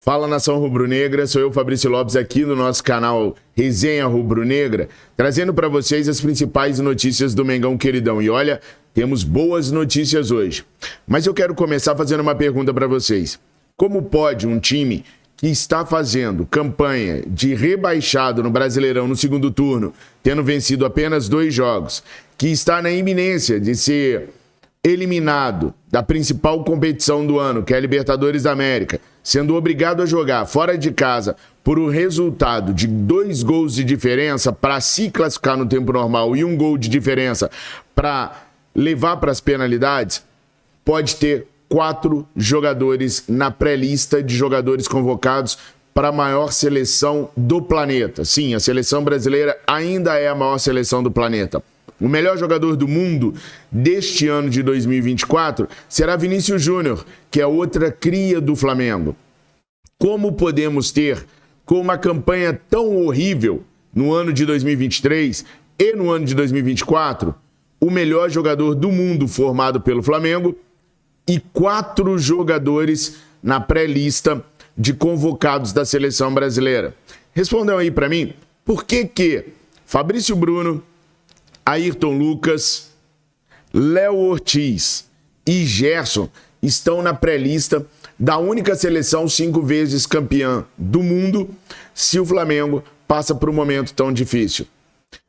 Fala, nação rubro-negra, sou eu, Fabrício Lopes, aqui no nosso canal Resenha Rubro-Negra, trazendo para vocês as principais notícias do Mengão queridão. E olha, temos boas notícias hoje. Mas eu quero começar fazendo uma pergunta para vocês. Como pode um time que está fazendo campanha de rebaixado no Brasileirão no segundo turno, tendo vencido apenas 2 jogos, que está na iminência de ser eliminado da principal competição do ano, que é a Libertadores da América, sendo obrigado a jogar fora de casa por um resultado de 2 gols de diferença para se classificar no tempo normal e 1 gol de diferença para levar para as penalidades, pode ter 4 jogadores na pré-lista de jogadores convocados para a maior seleção do planeta. Sim, a seleção brasileira ainda é a maior seleção do planeta. O melhor jogador do mundo deste ano de 2024 será Vinícius Júnior, que é outra cria do Flamengo. Como podemos ter, com uma campanha tão horrível no ano de 2023 e no ano de 2024, o melhor jogador do mundo formado pelo Flamengo e 4 jogadores na pré-lista de convocados da seleção brasileira? Respondam aí para mim, por que Fabrício Bruno, Ayrton Lucas, Léo Ortiz e Gerson estão na pré-lista da única seleção 5 vezes campeã do mundo, se o Flamengo passa por um momento tão difícil?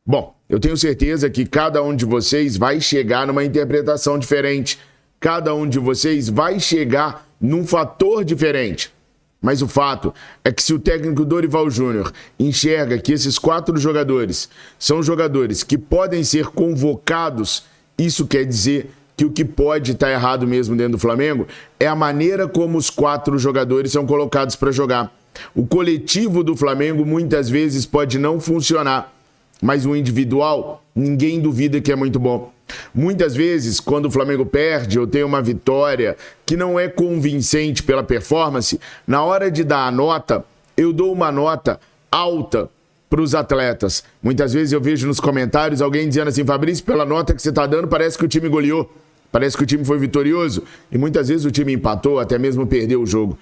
Bom, eu tenho certeza que cada um de vocês vai chegar numa interpretação diferente, cada um de vocês vai chegar num fator diferente. Mas o fato é que se o técnico Dorival Júnior enxerga que esses 4 jogadores são jogadores que podem ser convocados, isso quer dizer que o que pode estar errado mesmo dentro do Flamengo é a maneira como os 4 jogadores são colocados para jogar. O coletivo do Flamengo muitas vezes pode não funcionar, mas o individual, ninguém duvida que é muito bom. Muitas vezes, quando o Flamengo perde ou tem uma vitória que não é convincente pela performance, na hora de dar a nota, eu dou uma nota alta para os atletas. Muitas vezes eu vejo nos comentários alguém dizendo assim: Fabrício, pela nota que você está dando, parece que o time goleou, parece que o time foi vitorioso. E muitas vezes o time empatou, até mesmo perdeu o jogo.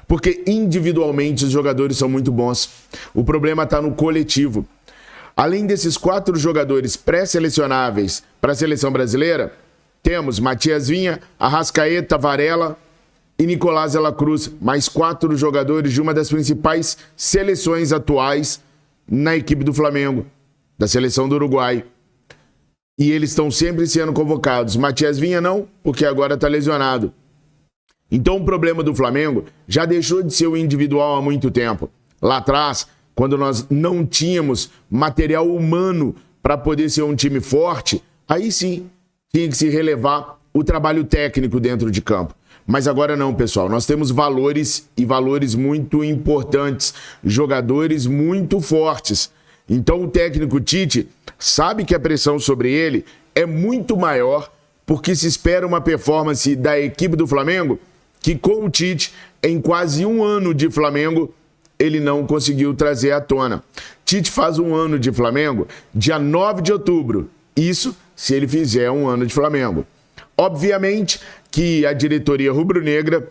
Porque individualmente os jogadores são muito bons. O problema está no coletivo. Além desses 4 jogadores pré-selecionáveis para a seleção brasileira, temos Matias Vinha, Arrascaeta, Varela e Nicolás de la Cruz, mais 4 jogadores de uma das principais seleções atuais na equipe do Flamengo, da seleção do Uruguai. E eles estão sempre sendo convocados. Matias Vinha não, porque agora está lesionado. Então o problema do Flamengo já deixou de ser o individual há muito tempo. Lá atrás, quando nós não tínhamos material humano para poder ser um time forte, aí sim tinha que se relevar o trabalho técnico dentro de campo. Mas agora não, pessoal. Nós temos valores e valores muito importantes, jogadores muito fortes. Então o técnico Tite sabe que a pressão sobre ele é muito maior, porque se espera uma performance da equipe do Flamengo que, com o Tite, em quase 1 ano de Flamengo, ele não conseguiu trazer à tona. Tite faz 1 ano de Flamengo dia 9 de outubro. Isso se ele fizer 1 ano de Flamengo. Obviamente que a diretoria rubro-negra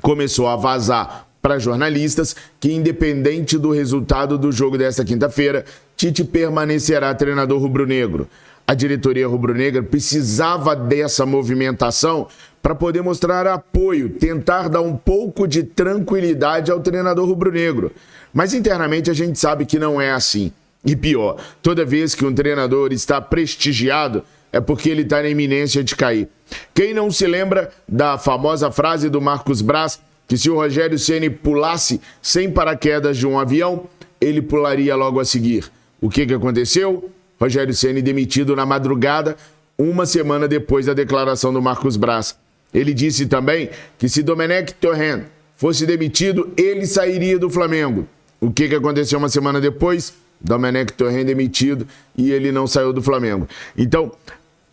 começou a vazar para jornalistas que, independente do resultado do jogo desta quinta-feira, Tite permanecerá treinador rubro-negro. A diretoria rubro-negra precisava dessa movimentação para poder mostrar apoio, tentar dar um pouco de tranquilidade ao treinador rubro-negro. Mas internamente a gente sabe que não é assim. E pior, toda vez que um treinador está prestigiado, é porque ele está na iminência de cair. Quem não se lembra da famosa frase do Marcos Braz, que se o Rogério Ceni pulasse sem paraquedas de um avião, ele pularia logo a seguir? O que aconteceu? Rogério Ceni demitido na madrugada, 1 semana depois da declaração do Marcos Braz. Ele disse também que se Domenech Torrent fosse demitido, ele sairia do Flamengo. O que aconteceu 1 semana depois? Domenech Torrent demitido e ele não saiu do Flamengo. Então,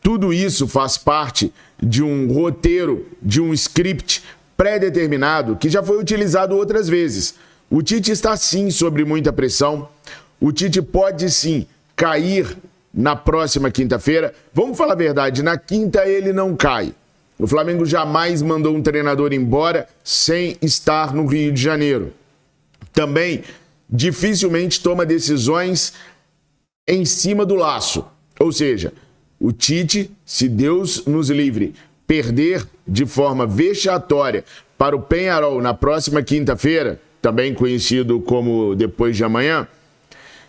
tudo isso faz parte de um roteiro, de um script pré-determinado que já foi utilizado outras vezes. O Tite está sim sob muita pressão. O Tite pode sim cair na próxima quinta-feira. Vamos falar a verdade, na quinta ele não cai. O Flamengo jamais mandou um treinador embora sem estar no Rio de Janeiro. Também dificilmente toma decisões em cima do laço. Ou seja, o Tite, se Deus nos livre, perder de forma vexatória para o Peñarol na próxima quinta-feira, também conhecido como depois de amanhã,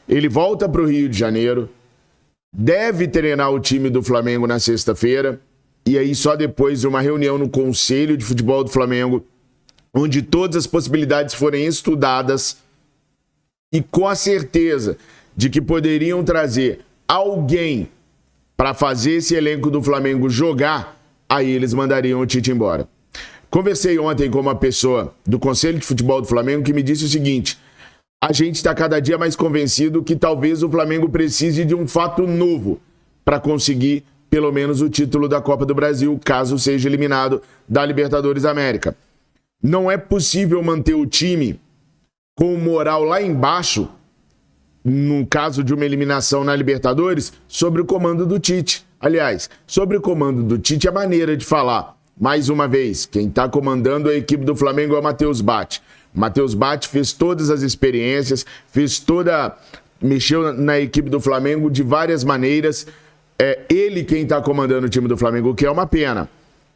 ele volta para o Rio de Janeiro, deve treinar o time do Flamengo na sexta-feira, e aí só depois de uma reunião no Conselho de Futebol do Flamengo, onde todas as possibilidades forem estudadas e com a certeza de que poderiam trazer alguém para fazer esse elenco do Flamengo jogar, aí eles mandariam o Tite embora. Conversei ontem com uma pessoa do Conselho de Futebol do Flamengo que me disse o seguinte: a gente está cada dia mais convencido que talvez o Flamengo precise de um fato novo para conseguir pelo menos o título da Copa do Brasil, caso seja eliminado da Libertadores da América. Não é possível manter o time com moral lá embaixo, no caso de uma eliminação na Libertadores, sobre o comando do Tite. Aliás, sobre o comando do Tite é maneira de falar. Mais uma vez, quem está comandando a equipe do Flamengo é o Matheus Batti. Matheus Batti fez todas as experiências, mexeu na equipe do Flamengo de várias maneiras. É ele quem está comandando o time do Flamengo, o que é uma pena.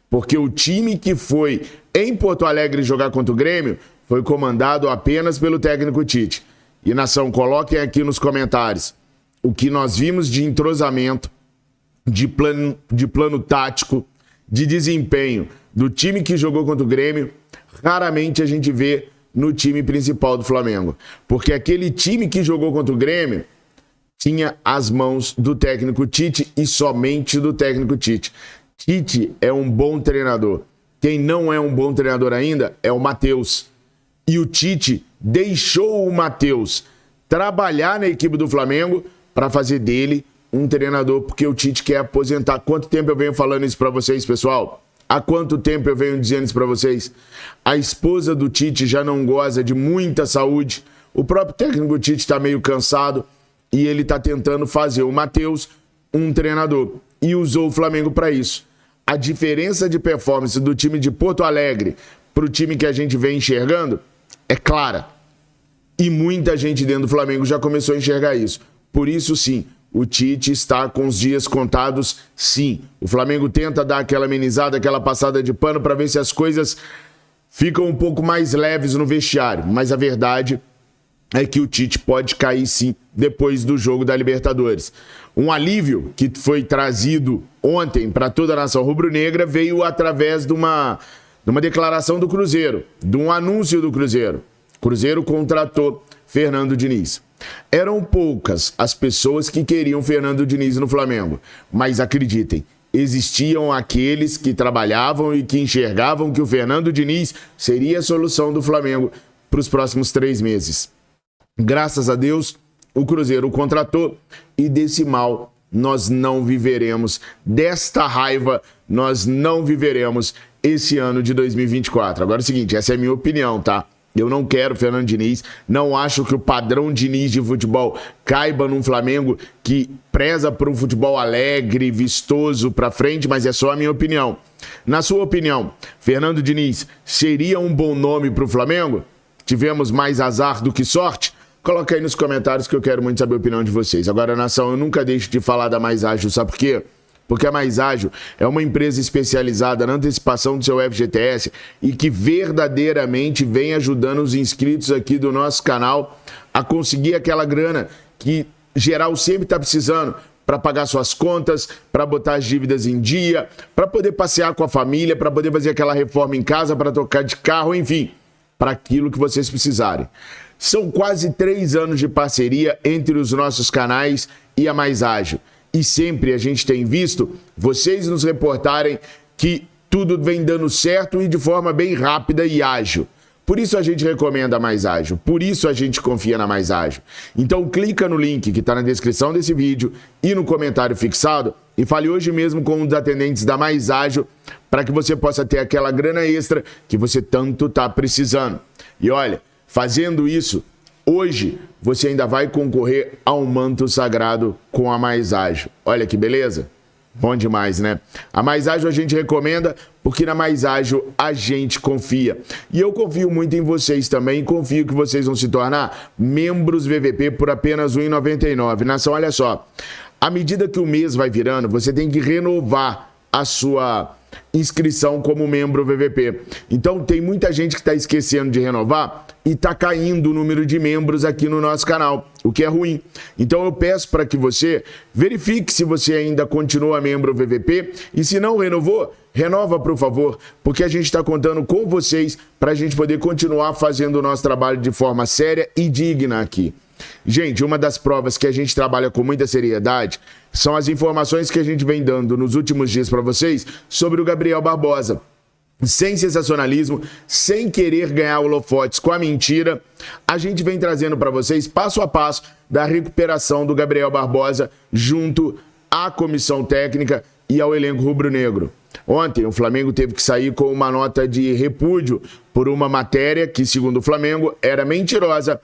Porque o time que foi em Porto Alegre jogar contra o Grêmio foi comandado apenas pelo técnico Tite. E, nação, coloquem aqui nos comentários o que nós vimos de entrosamento, de plano tático, de desempenho do time que jogou contra o Grêmio, raramente a gente vê no time principal do Flamengo. Porque aquele time que jogou contra o Grêmio tinha as mãos do técnico Tite e somente do técnico Tite. Tite é um bom treinador. Quem não é um bom treinador ainda é o Matheus. E o Tite deixou o Matheus trabalhar na equipe do Flamengo para fazer dele um treinador, porque o Tite quer aposentar. Quanto tempo eu venho falando isso para vocês, pessoal? Há quanto tempo eu venho dizendo isso para vocês? A esposa do Tite já não goza de muita saúde. O próprio técnico Tite está meio cansado e ele está tentando fazer o Matheus um treinador. E usou o Flamengo para isso. A diferença de performance do time de Porto Alegre para o time que a gente vem enxergando é clara. E muita gente dentro do Flamengo já começou a enxergar isso. Por isso, sim, o Tite está com os dias contados, sim. O Flamengo tenta dar aquela amenizada, aquela passada de pano para ver se as coisas ficam um pouco mais leves no vestiário. Mas a verdade é que o Tite pode cair, sim, depois do jogo da Libertadores. Um alívio que foi trazido ontem para toda a nação rubro-negra veio através de uma declaração do Cruzeiro, de um anúncio do Cruzeiro. O Cruzeiro contratou Fernando Diniz. Eram poucas as pessoas que queriam Fernando Diniz no Flamengo, mas acreditem, existiam aqueles que trabalhavam e que enxergavam que o Fernando Diniz seria a solução do Flamengo para os próximos 3 meses. Graças a Deus, o Cruzeiro o contratou e desse mal nós não viveremos, desta raiva nós não viveremos esse ano de 2024. Agora é o seguinte, essa é a minha opinião, tá? Eu não quero Fernando Diniz, não acho que o padrão Diniz de futebol caiba num Flamengo que preza por um futebol alegre, vistoso pra frente, mas é só a minha opinião. Na sua opinião, Fernando Diniz seria um bom nome pro Flamengo? Tivemos mais azar do que sorte? Coloca aí nos comentários que eu quero muito saber a opinião de vocês. Agora, nação, eu nunca deixo de falar da Mais Ágil, sabe por quê? Porque a Mais Ágil é uma empresa especializada na antecipação do seu FGTS e que verdadeiramente vem ajudando os inscritos aqui do nosso canal a conseguir aquela grana que geral sempre está precisando para pagar suas contas, para botar as dívidas em dia, para poder passear com a família, para poder fazer aquela reforma em casa, para trocar de carro, enfim, para aquilo que vocês precisarem. São quase 3 anos de parceria entre os nossos canais e a Mais Ágil. E sempre a gente tem visto vocês nos reportarem que tudo vem dando certo e de forma bem rápida e ágil. Por isso a gente recomenda a Mais Ágil, por isso a gente confia na Mais Ágil. Então clica no link que está na descrição desse vídeo e no comentário fixado e fale hoje mesmo com um dos atendentes da Mais Ágil para que você possa ter aquela grana extra que você tanto está precisando. E olha, fazendo isso, hoje você ainda vai concorrer a um manto sagrado com a Mais Ágil. Olha que beleza! Bom demais, né? A Mais Ágil a gente recomenda porque na Mais Ágil a gente confia. E eu confio muito em vocês também, confio que vocês vão se tornar membros VVP por apenas R$ 1,99. Nação, olha só, à medida que o mês vai virando, você tem que renovar a sua inscrição como membro VVP. Então tem muita gente que está esquecendo de renovar e está caindo o número de membros aqui no nosso canal, o que é ruim. Então eu peço para que você verifique se você ainda continua membro VVP e se não renovou, renova por favor, porque a gente está contando com vocês para a gente poder continuar fazendo o nosso trabalho de forma séria e digna aqui. Gente, uma das provas que a gente trabalha com muita seriedade são as informações que a gente vem dando nos últimos dias para vocês sobre o Gabriel Barbosa. Sem sensacionalismo, sem querer ganhar holofotes com a mentira, a gente vem trazendo para vocês passo a passo da recuperação do Gabriel Barbosa junto à comissão técnica e ao elenco rubro-negro. Ontem o Flamengo teve que sair com uma nota de repúdio por uma matéria que, segundo o Flamengo, era mentirosa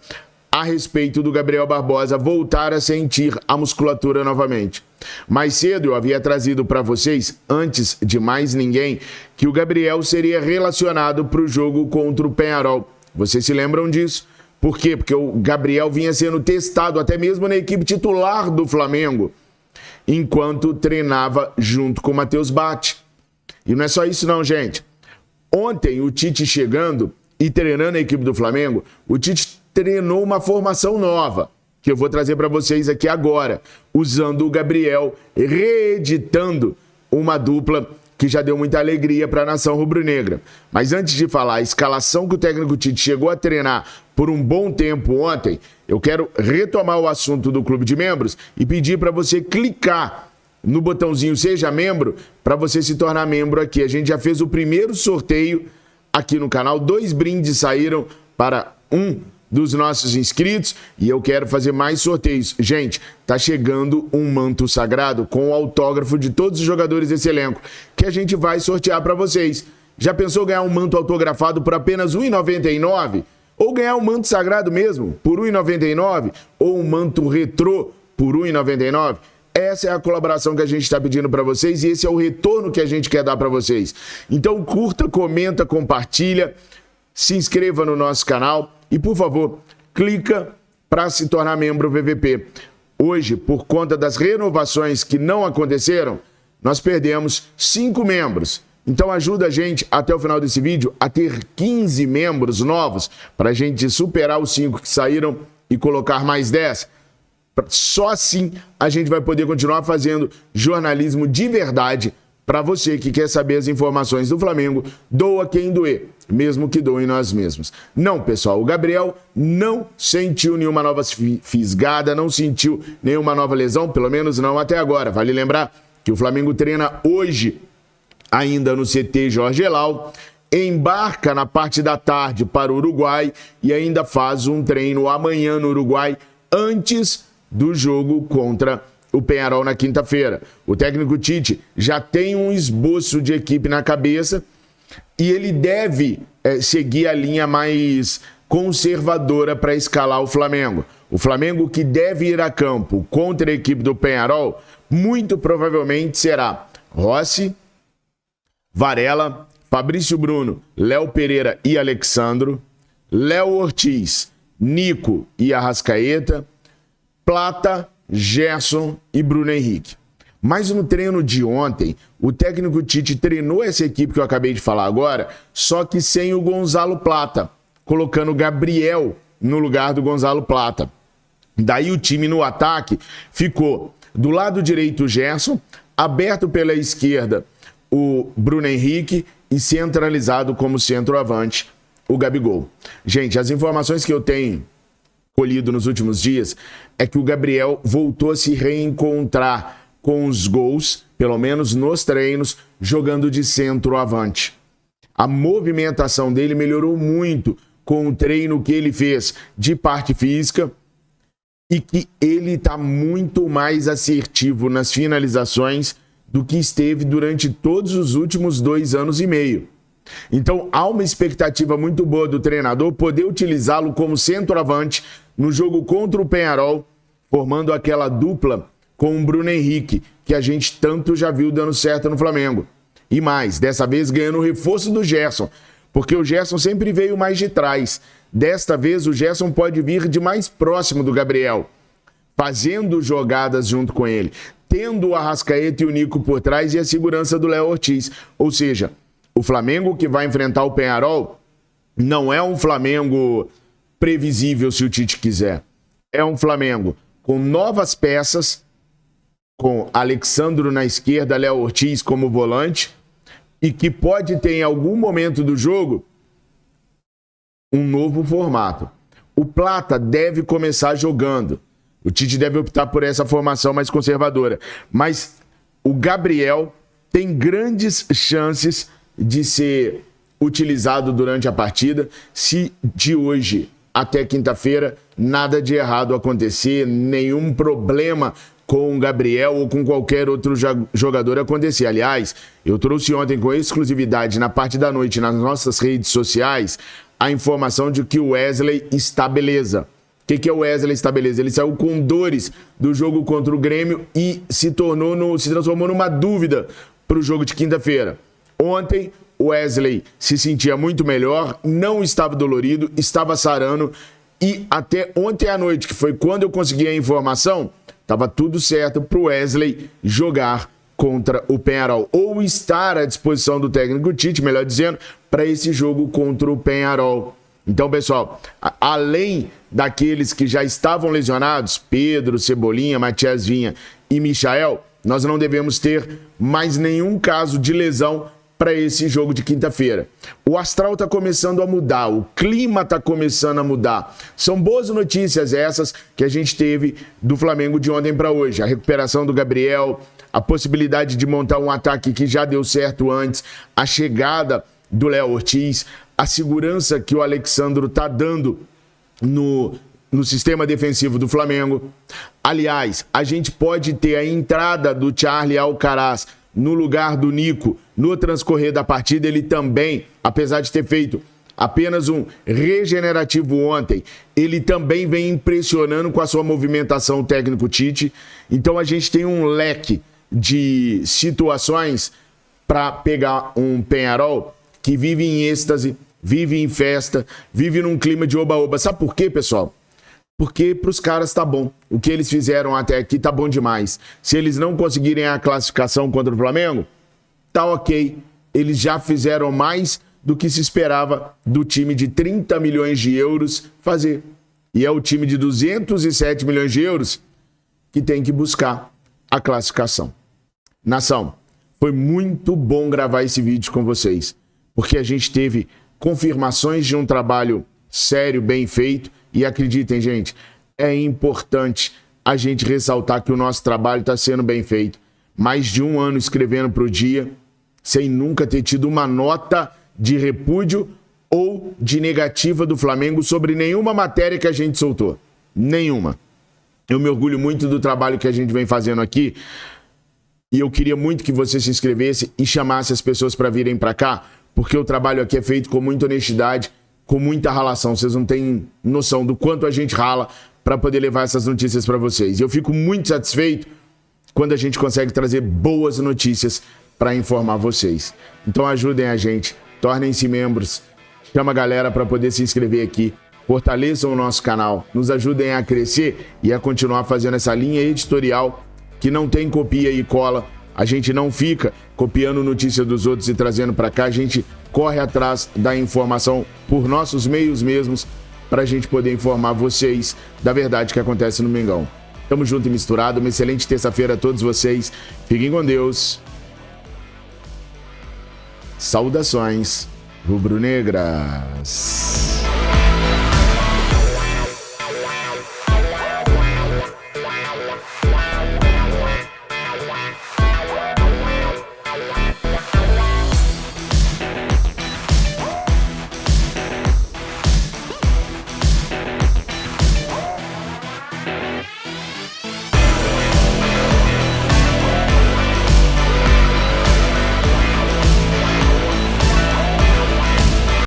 a respeito do Gabriel Barbosa voltar a sentir a musculatura novamente. Mais cedo eu havia trazido para vocês, antes de mais ninguém, que o Gabriel seria relacionado para o jogo contra o Peñarol. Vocês se lembram disso? Por quê? Porque o Gabriel vinha sendo testado até mesmo na equipe titular do Flamengo, enquanto treinava junto com o Matheus Batti. E não é só isso não, gente. Ontem o Tite chegando e treinando a equipe do Flamengo, o Tite treinou uma formação nova, que eu vou trazer para vocês aqui agora, usando o Gabriel, reeditando uma dupla que já deu muita alegria para a nação rubro-negra. Mas antes de falar a escalação que o técnico Tite chegou a treinar por um bom tempo ontem, eu quero retomar o assunto do clube de membros e pedir para você clicar no botãozinho Seja Membro para você se tornar membro aqui. A gente já fez o primeiro sorteio aqui no canal, 2 brindes saíram para um dos nossos inscritos e eu quero fazer mais sorteios. Gente, tá chegando um manto sagrado com o autógrafo de todos os jogadores desse elenco que a gente vai sortear para vocês. Já pensou ganhar um manto autografado por apenas R$ 1,99? Ou ganhar um manto sagrado mesmo por R$ 1,99? Ou um manto retrô por R$ 1,99? Essa é a colaboração que a gente está pedindo para vocês e esse é o retorno que a gente quer dar para vocês. Então curta, comenta, compartilha, se inscreva no nosso canal e, por favor, clica para se tornar membro VVP. Hoje, por conta das renovações que não aconteceram, nós perdemos 5 membros. Então ajuda a gente até o final desse vídeo a ter 15 membros novos para a gente superar os 5 que saíram e colocar mais 10. Só assim a gente vai poder continuar fazendo jornalismo de verdade para você que quer saber as informações do Flamengo. Doa quem doer, mesmo que doem nós mesmos. Não, pessoal, o Gabriel não sentiu nenhuma nova fisgada, não sentiu nenhuma nova lesão, pelo menos não até agora. Vale lembrar que o Flamengo treina hoje ainda no CT Jorge Elal, embarca na parte da tarde para o Uruguai e ainda faz um treino amanhã no Uruguai antes do jogo contra o Peñarol na quinta-feira. O técnico Tite já tem um esboço de equipe na cabeça e ele deve seguir a linha mais conservadora para escalar o Flamengo. O Flamengo que deve ir a campo contra a equipe do Peñarol, muito provavelmente será Rossi, Varela, Fabrício Bruno, Léo Pereira e Alexandro, Léo Ortiz, Nico e Arrascaeta, Plata, Gerson e Bruno Henrique. Mas no treino de ontem, o técnico Tite treinou essa equipe que eu acabei de falar agora, só que sem o Gonzalo Plata, colocando o Gabriel no lugar do Gonzalo Plata. Daí o time no ataque ficou do lado direito o Gerson, aberto pela esquerda o Bruno Henrique e centralizado como centroavante o Gabigol. Gente, as informações que eu tenho colhido nos últimos dias é que o Gabriel voltou a se reencontrar com os gols, pelo menos nos treinos, jogando de centroavante. A movimentação dele melhorou muito com o treino que ele fez de parte física e que ele está muito mais assertivo nas finalizações do que esteve durante todos os últimos 2 anos e meio. Então há uma expectativa muito boa do treinador poder utilizá-lo como centroavante no jogo contra o Peñarol, formando aquela dupla com o Bruno Henrique, que a gente tanto já viu dando certo no Flamengo. E mais, dessa vez ganhando o reforço do Gerson, porque o Gerson sempre veio mais de trás. Desta vez o Gerson pode vir de mais próximo do Gabriel, fazendo jogadas junto com ele, tendo o Arrascaeta e o Nico por trás e a segurança do Léo Ortiz. Ou seja, o Flamengo que vai enfrentar o Peñarol não é um Flamengo previsível se o Tite quiser. É um Flamengo com novas peças, com Alexandro na esquerda, Léo Ortiz como volante, e que pode ter em algum momento do jogo um novo formato. O Plata deve começar jogando. O Tite deve optar por essa formação mais conservadora. Mas o Gabriel tem grandes chances de ser utilizado durante a partida se de hoje até quinta-feira nada de errado acontecer, nenhum problema com o Gabriel ou com qualquer outro jogador acontecer. Aliás, eu trouxe ontem com exclusividade na parte da noite nas nossas redes sociais a informação de que o Wesley está beleza. O que é o Wesley está beleza? Ele saiu com dores do jogo contra o Grêmio e se transformou numa dúvida para o jogo de quinta-feira. Ontem, o Wesley se sentia muito melhor, não estava dolorido, estava sarando e até ontem à noite, que foi quando eu consegui a informação, estava tudo certo para o Wesley jogar contra o Peñarol, ou estar à disposição do técnico Tite, melhor dizendo, para esse jogo contra o Peñarol. Então, pessoal, além daqueles que já estavam lesionados, Pedro, Cebolinha, Matias Vinha e Michael, nós não devemos ter mais nenhum caso de lesão para esse jogo de quinta-feira. O astral está começando a mudar, o clima está começando a mudar. São boas notícias essas que a gente teve do Flamengo de ontem para hoje. A recuperação do Gabriel, a possibilidade de montar um ataque que já deu certo antes, a chegada do Léo Ortiz, a segurança que o Alexandro está dando no sistema defensivo do Flamengo. Aliás, a gente pode ter a entrada do Charlie Alcaraz no lugar do Nico no transcorrer da partida. Ele também, apesar de ter feito apenas um regenerativo ontem, ele também vem impressionando com a sua movimentação, o técnico Tite. Então a gente tem um leque de situações para pegar um Peñarol que vive em êxtase, vive em festa, vive num clima de oba-oba. Sabe por quê, pessoal? Porque para os caras tá bom. O que eles fizeram até aqui tá bom demais. Se eles não conseguirem a classificação contra o Flamengo, tá ok. Eles já fizeram mais do que se esperava do time de 30 milhões de euros fazer. E é o time de 207 milhões de euros que tem que buscar a classificação. Nação, foi muito bom gravar esse vídeo com vocês, porque a gente teve confirmações de um trabalho sério, bem feito. E acreditem, gente, é importante a gente ressaltar que o nosso trabalho está sendo bem feito. Mais de um ano escrevendo para o Dia, sem nunca ter tido uma nota de repúdio ou de negativa do Flamengo sobre nenhuma matéria que a gente soltou. Nenhuma. Eu me orgulho muito do trabalho que a gente vem fazendo aqui e eu queria muito que você se inscrevesse e chamasse as pessoas para virem para cá, porque o trabalho aqui é feito com muita honestidade, com muita ralação. Vocês não têm noção do quanto a gente rala para poder levar essas notícias para vocês. E eu fico muito satisfeito quando a gente consegue trazer boas notícias para informar vocês. Então ajudem a gente, tornem-se membros, chama a galera para poder se inscrever aqui, fortaleçam o nosso canal, nos ajudem a crescer e a continuar fazendo essa linha editorial que não tem copia e cola. A gente não fica copiando notícia dos outros e trazendo para cá, a gente corre atrás da informação por nossos meios mesmos para a gente poder informar vocês da verdade que acontece no Mengão. Tamo junto e misturado, uma excelente terça-feira a todos vocês, fiquem com Deus. Saudações rubro-negras.